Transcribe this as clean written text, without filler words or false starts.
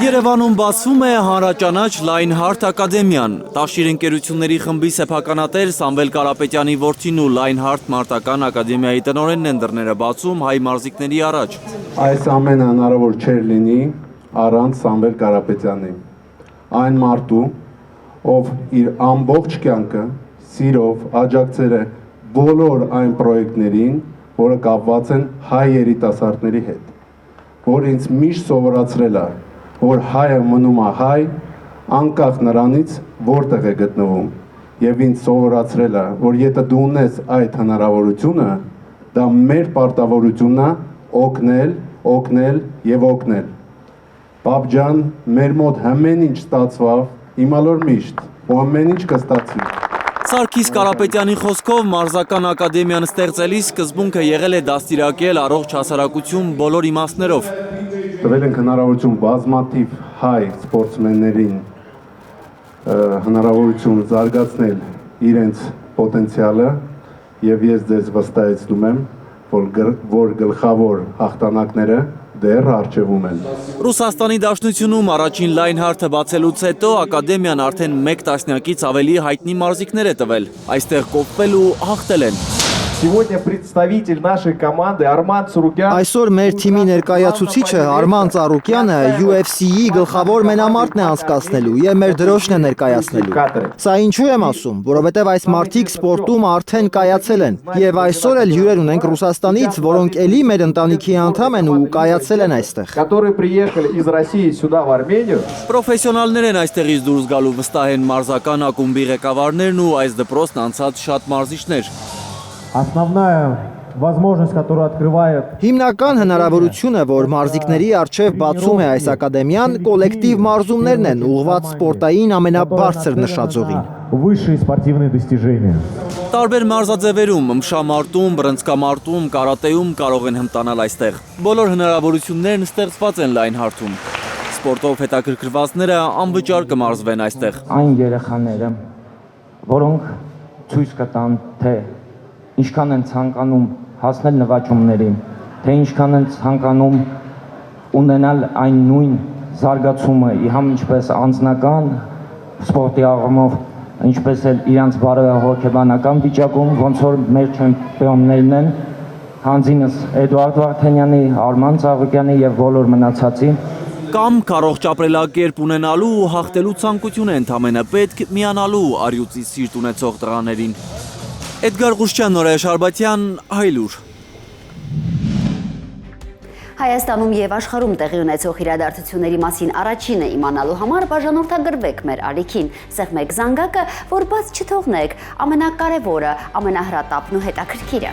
Երևանում բացվում է հանրաճանաչ Lionheart ակադեմիան։ Տաշիր ընկերությունների խմբի սեփականատեր Սամվել Կարապետյանի որդին ու Lionheart մարտական ակադեմիայի տնօրենն են դռները բացում հայ մարզիկների առաջ։ Այս ամենը հնարավոր չէր լինի առանց Սամվել Կարապետյանի։ Այն մարդու, ով իր ամբողջ կյանքը սիրով աջակցել է բոլոր այն պրոյեկտներին, որը կապված են հայ երիտասարդների հետ, որ ինձ միշտ սովորացրել է, որ հայը մնում է հայ, անկախ նրանից որտեղ է գտնվում, եւ ինձ սովորացրել է, որ եթե դու ունես այդ հնարավորությունը, դա մեր պարտավորությունն է օգնել եւ օգնել։ Պապ ջան, մեր մոտ ամեն ինչ ստացավ, հիմալոր միշտ, ու ամեն ինչ կստացվի։ Սարգիս Կարապետյանի խոսքով մարզական ակադեմիան ստեղծելիս սկզբունքը եղել է դաստիարակել առողջ հասարակություն բոլոր իմաստներով։ Տվել ենք հնարավորություն բազմաթիվ հայ սպորտսմեններին հնարավորություն զարգացնել իրենց պոտենցիալը եւ ես ձեզ վստահեցնում եմ, որ գլխավոր հաղթանակները դեռ առջևում են։ Ռուսաստանի Դաշնությունում առաջին Lionheart-ը բացելուց հետո ակադեմիան արդեն 1 տասնյակից ավելի հայտնի մարզիկներ է տվել։ Այստեղ կոփվել ու հաղթել են։ Сегодня представитель нашей команды Арман Царукյան Այսօր մեր թիմի ներկայացուցիչը Արման Ծառուկյանը UFC-ի գլխավոր մենամարտն է անցկացնելու եւ մեր դրոշն է ներկայացնելու։ Սա ինչու եմ ասում, որովհետեւ այս մարդիկ սպորտում արդեն կայացել են եւ այսօր էլ հյուրեր ունենք Ռուսաստանից, որոնք էլի մեր ընտանիքի անդամ են ու կայացել են այստեղ։ которые приехали из России сюда в Армению. Պրոֆեսիոնալներ են այստեղից դուրս գալու, վստահ են մարզական ակումբի ղեկավարներն ու այս դպրոցն անցած շատ մարզիչներ։ Основная возможность, которая открывает Հիմնական հնարավորությունը, որ մարզիկների առջև բացում է այս ակադեմիան, կոլեկտիվ մարզումներն են, ուղղված սպորտային ամենաբարձր նշաձողին։ высшие спортивные достижения. Տարբեր մարզաձևերում, մշամարտում, բռնցքամարտում, կարատեում կարող են հմտանալ այստեղ։ Բոլոր հնարավորություններն ստեղծված են Lionheart-ում։ Սպորտով հետաքրքրվածները անվճար կմարզվեն այստեղ։ Այն երեխաները, որոնք ցույց կտան, թե ինչքան են ցանկանում հասնել նվաճումներին, թե ինչքան են ցանկանում ունենալ այն նույն զարգացումը, իհամ ինչպես անձնական սպորտի առումով, ինչպես էլ իրանց բարոյահոգեբանական վիճակում, ոնց որ մեր չեմպիոններն են, հանձինս Էդուարդ Վարդանյանի, Արման Ծառուկյանի եւ բոլոր մնացածի։ Կամ առողջ ապրելակերպ ունենալու ու հաղթելու ցանկություն է ընդամենը պետք միանալու առյուծից սիրտ ունեցող տղաներին։ Էդգար Ղուշչյան, Նորայր Շարբաթյան, Հայլուր։ Հայաստանում եւ աշխարհում տեղի ունեցող իրադարձությունների մասին առաջինը իմանալու համար բաժանորդագրվեք մեր ալիքին, սեղմեք զանգակը, որ բաց չթողնեք ամենակարևորը, ամենահրատապն ու հետաքրքիրը։